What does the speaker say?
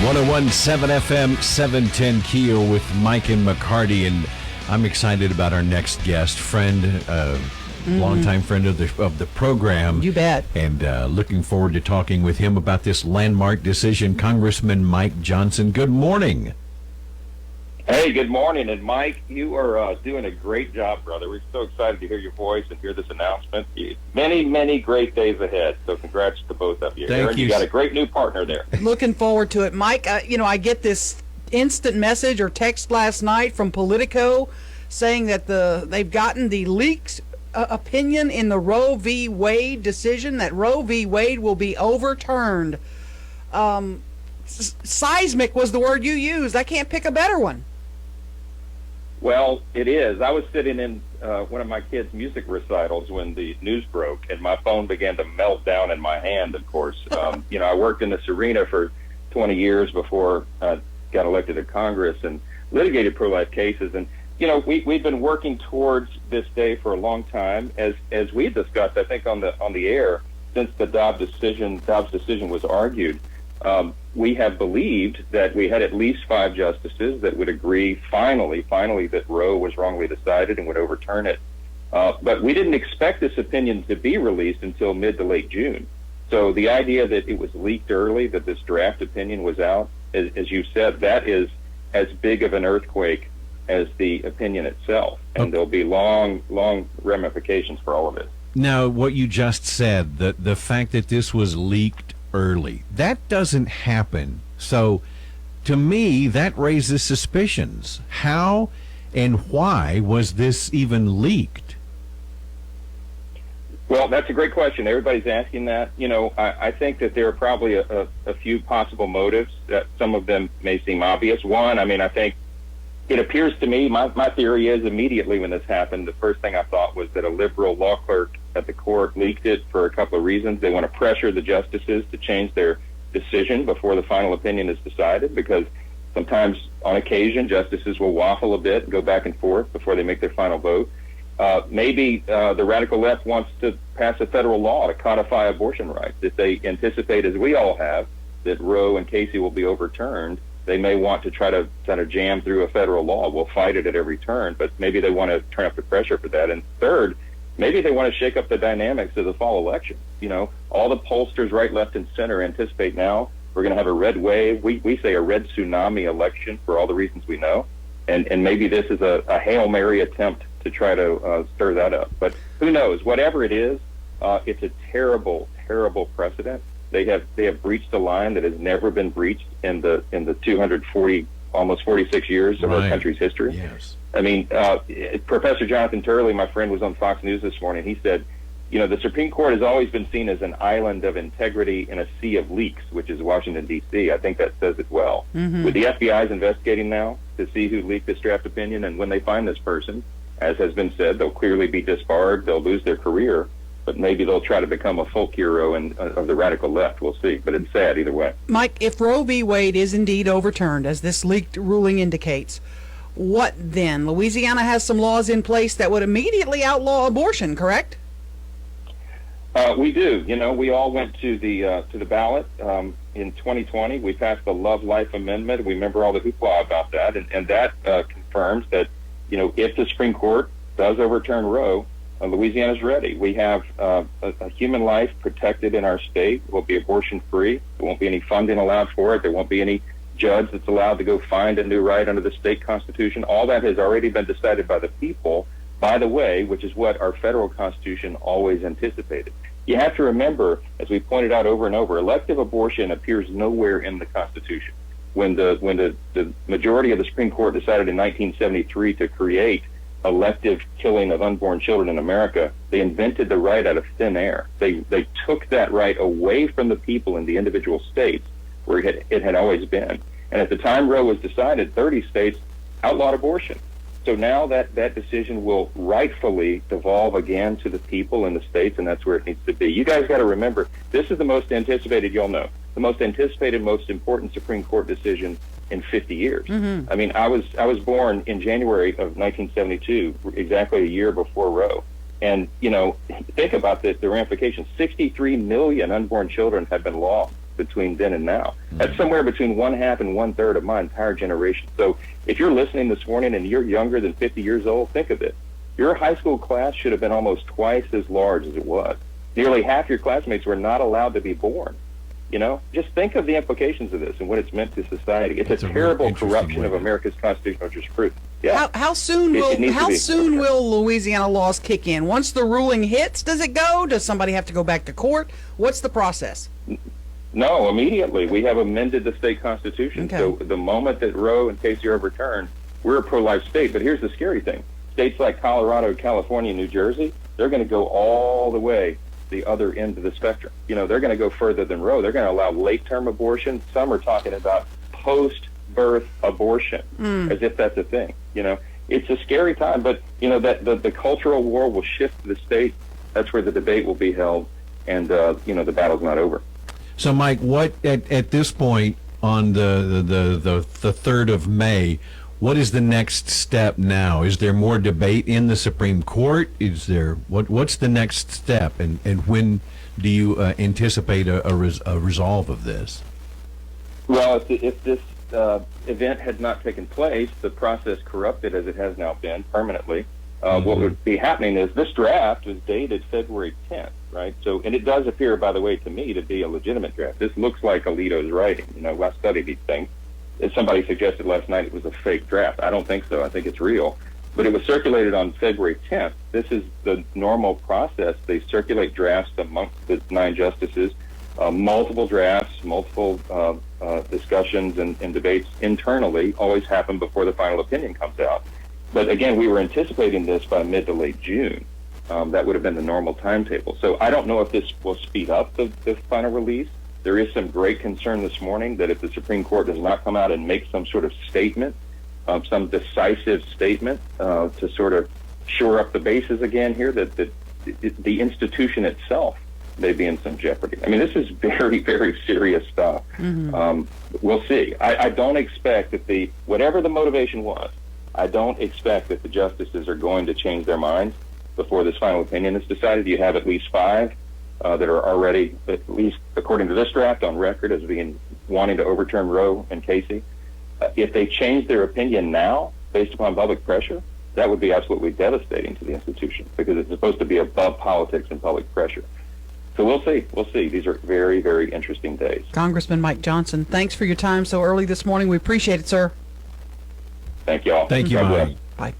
101.7 FM, 710 Keel with Mike and McCarty, and I'm excited about our next guest, longtime friend of the program. You bet. And looking forward to talking with him about this landmark decision. Congressman Mike Johnson, good morning. Hey, good morning. And Mike, you are doing a great job, brother. We're so excited to hear your voice and hear this announcement. Many, many great days ahead. So congrats to both of you. Thank Aaron, you. You got a great new partner there. Looking forward to it. Mike, I get this instant message or text last night from Politico saying that they've gotten the leaked opinion in the Roe v. Wade decision, that Roe v. Wade will be overturned. Seismic was the word you used. I can't pick a better one. Well, it is. I was sitting in one of my kids' music recitals when the news broke, and my phone began to melt down in my hand, of course. I worked in this arena for 20 years before I got elected to Congress and litigated pro-life cases. And, we've been working towards this day for a long time, as we discussed, I think, on the air, since the Dobbs decision was argued. We have believed that we had at least 5 justices that would agree finally that Roe was wrongly decided and would overturn it. But we didn't expect this opinion to be released until mid to late June. So the idea that it was leaked early, that this draft opinion was out, as you said, that is as big of an earthquake as the opinion itself. And there'll be long ramifications for all of it. Now, what you just said, the fact that this was leaked early, that doesn't happen. So to me, that raises suspicions. How and why was this even leaked? Well, that's a great question. Everybody's asking that. I think that there are probably a few possible motives. That some of them may seem obvious. One, I think it appears to me, my theory is immediately when this happened, the first thing I thought was that a liberal law clerk at the court leaked it for a couple of reasons. They want to pressure the justices to change their decision before the final opinion is decided, because sometimes, on occasion, justices will waffle a bit and go back and forth before they make their final vote. Maybe the radical left wants to pass a federal law to codify abortion rights. If they anticipate, as we all have, that Roe and Casey will be overturned, they may want to try to kind of jam through a federal law. We'll fight it at every turn, but maybe they want to turn up the pressure for that. And third, maybe they want to shake up the dynamics of the fall election. All the pollsters right, left, and center anticipate now we're going to have a red wave. We say a red tsunami election for all the reasons we know. And maybe this is a Hail Mary attempt to try to stir that up. But who knows? Whatever it is, it's a terrible, terrible precedent. They have breached a line that has never been breached in the 240, almost 46 years of our country's history. Yes. Professor Jonathan Turley, my friend, was on Fox News this morning. He said, the Supreme Court has always been seen as an island of integrity in a sea of leaks, which is Washington, D.C. I think that says it well. Mm-hmm. With the FBI is investigating now to see who leaked this draft opinion, and when they find this person, as has been said, they'll clearly be disbarred, they'll lose their career, but maybe they'll try to become a folk hero of the radical left. We'll see. But it's sad either way. Mike, if Roe v. Wade is indeed overturned, as this leaked ruling indicates, what then? Louisiana has some laws in place that would immediately outlaw abortion, correct? We do. We all went to the ballot in 2020. We passed the Love Life Amendment. We remember all the hoopla about that, and that confirms that, if the Supreme Court does overturn Roe, Louisiana's ready. We have a human life protected in our state. It will be abortion-free. There won't be any funding allowed for it. There won't be any judge that's allowed to go find a new right under the state constitution. All that has already been decided by the people, by the way, which is what our federal constitution always anticipated. You have to remember, as we pointed out over and over, elective abortion appears nowhere in the Constitution. When the majority of the Supreme Court decided in 1973 to create elective killing of unborn children in America, they invented the right out of thin air. They took that right away from the people in the individual states where it had always been. And at the time Roe was decided, 30 states outlawed abortion. So now that decision will rightfully devolve again to the people in the states, and that's where it needs to be. You guys got to remember, this is the most anticipated, you'll know, the most anticipated, most important Supreme Court decision in 50 years. Mm-hmm. I was born in January of 1972, exactly a year before Roe. And, think about the ramifications. 63 million unborn children have been lost between then and now. That's somewhere between 1/2 and 1/3 of my entire generation. So if you're listening this morning and you're younger than 50 years old, think of it. Your high school class should have been almost twice as large as it was. Nearly half your classmates were not allowed to be born. You know, just think of the implications of this and what it's meant to society. It's That's a a real terrible interesting corruption way of to- America's constitutional jurisprudence. Yeah. How soon It needs to be. will Louisiana laws kick in? Once the ruling hits, does it go? Does somebody have to go back to court? What's the process? No, immediately. We have amended the state constitution. Okay. So the moment that Roe and Casey are overturned, we're a pro-life state. But here's the scary thing. States like Colorado, California, New Jersey, they're going to go all the way the other end of the spectrum. You know, they're going to go further than Roe. They're going to allow late-term abortion. Some are talking about post-birth abortion, as if that's a thing. You know, it's a scary time, but, you know, that the cultural war will shift to the state. That's where the debate will be held, and, you know, the battle's not over. So, Mike, what at this point on the 3rd of May, what is the next step now? Is there more debate in the Supreme Court? Is there what's the next step, and when do you anticipate a resolve of this? Well, if this event had not taken place, the process corrupted as it has now been permanently, what would be happening is this draft was dated February 10th, right? So, and it does appear, by the way, to me to be a legitimate draft. This looks like Alito's writing. You know, I study these things. As somebody suggested last night, it was a fake draft. I don't think so. I think it's real. But it was circulated on February 10th. This is the normal process. They circulate drafts amongst the 9 justices, multiple drafts, multiple discussions and debates internally always happen before the final opinion comes out. But again, we were anticipating this by mid to late June. That would have been the normal timetable. So I don't know if this will speed up the final release. There is some great concern this morning that if the Supreme Court does not come out and make some sort of statement, some decisive statement to sort of shore up the bases again here, that the institution itself may be in some jeopardy. I mean, this is very, very serious stuff. We'll see. I don't expect that whatever the motivation was, I don't expect that the justices are going to change their minds before this final opinion is decided. You have at least 5 that are already, at least according to this draft, on record as being wanting to overturn Roe and Casey. If they change their opinion now, based upon public pressure, that would be absolutely devastating to the institution because it's supposed to be above politics and public pressure. So we'll see. We'll see. These are very, very interesting days. Congressman Mike Johnson, thanks for your time so early this morning. We appreciate it, sir. Thank you all. Thank you, God bless. Mike. Bye.